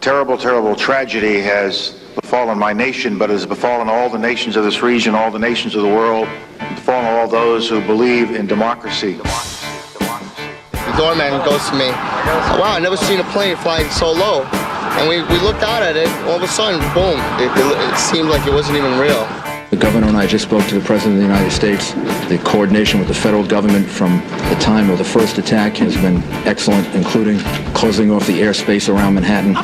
terrible, terrible tragedy has befallen my nation, but has befallen all the nations of this region, all the nations of the world, and befallen all those who believe in democracy. The doorman goes to me, wow, I've never seen a plane flying so low. And we looked out at it, all of a sudden, boom, it seemed like it wasn't even real. The governor and I just spoke to the President of the United States. The coordination with the federal government from the time of the first attack has been excellent, including closing off the airspace around Manhattan.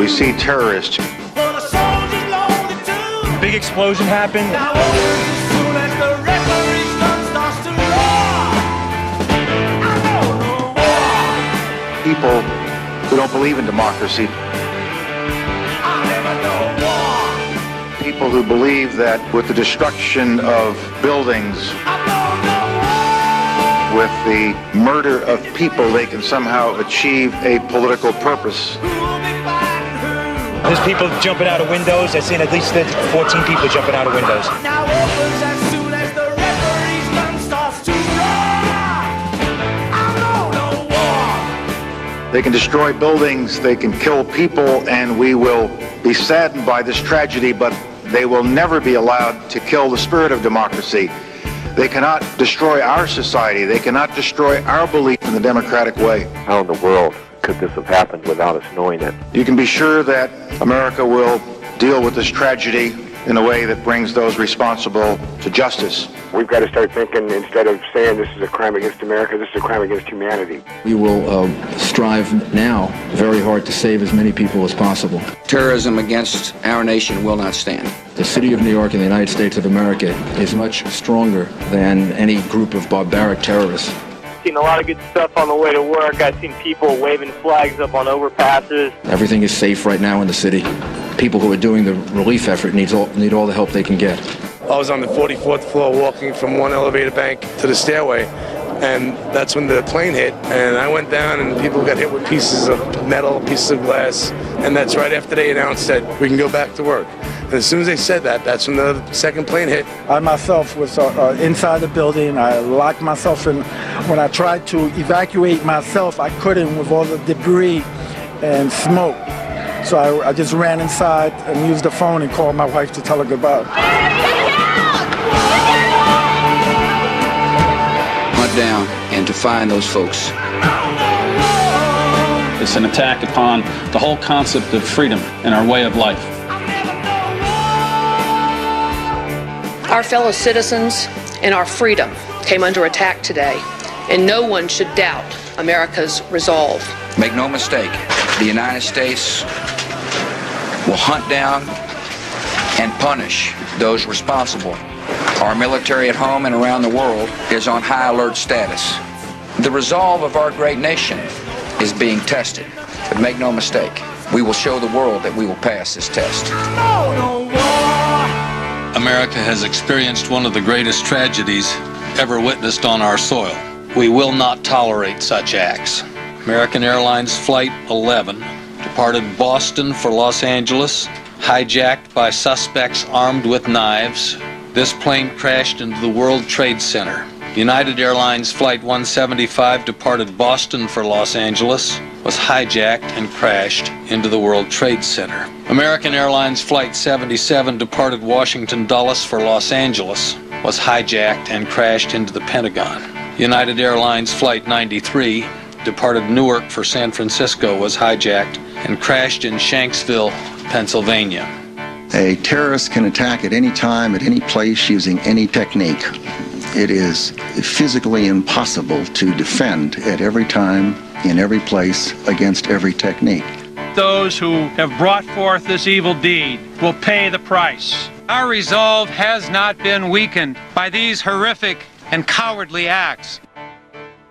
We see terrorists. Big explosion happened. People who don't believe in democracy. People who believe that with the destruction of buildings, with the murder of people, they can somehow achieve a political purpose. There's people jumping out of windows. I've seen at least 14 people jumping out of windows. They can destroy buildings, they can kill people, and we will be saddened by this tragedy, but they will never be allowed to kill the spirit of democracy. They cannot destroy our society. They cannot destroy our belief in the democratic way. How in the world could this have happened without us knowing it? You can be sure that America will deal with this tragedy in a way that brings those responsible to justice. We've got to start thinking, instead of saying this is a crime against America, this is a crime against humanity. We will strive now very hard to save as many people as possible. Terrorism against our nation will not stand. The city of New York and the United States of America is much stronger than any group of barbaric terrorists. I've seen a lot of good stuff on the way to work. I've seen people waving flags up on overpasses. Everything is safe right now in the city. People who are doing the relief effort need all the help they can get. I was on the 44th floor walking from one elevator bank to the stairway, and that's when the plane hit, and I went down and people got hit with pieces of metal, pieces of glass, and that's right after they announced that we can go back to work. And as soon as they said that, that's when the second plane hit. I myself was inside the building. I locked myself in. When I tried to evacuate myself, I couldn't with all the debris and smoke. So I just ran inside and used the phone and called my wife to tell her goodbye. Hunt down and to find those folks. It's an attack upon the whole concept of freedom and our way of life. Our fellow citizens and our freedom came under attack today, and no one should doubt America's resolve. Make no mistake, the United States will hunt down and punish those responsible. Our military at home and around the world is on high alert status. The resolve of our great nation is being tested. But make no mistake, we will show the world that we will pass this test. America has experienced one of the greatest tragedies ever witnessed on our soil. We will not tolerate such acts. American Airlines Flight 11 departed Boston for Los Angeles, hijacked by suspects armed with knives. This plane crashed into the World Trade Center. United Airlines Flight 175 departed Boston for Los Angeles, was hijacked and crashed into the World Trade Center. American Airlines Flight 77 departed Washington Dulles for Los Angeles, was hijacked and crashed into the Pentagon. United Airlines Flight 93 departed Newark for San Francisco, was hijacked and crashed in Shanksville, Pennsylvania. A terrorist can attack at any time, at any place, using any technique. It is physically impossible to defend at every time, in every place, against every technique. Those who have brought forth this evil deed will pay the price. Our resolve has not been weakened by these horrific and cowardly acts.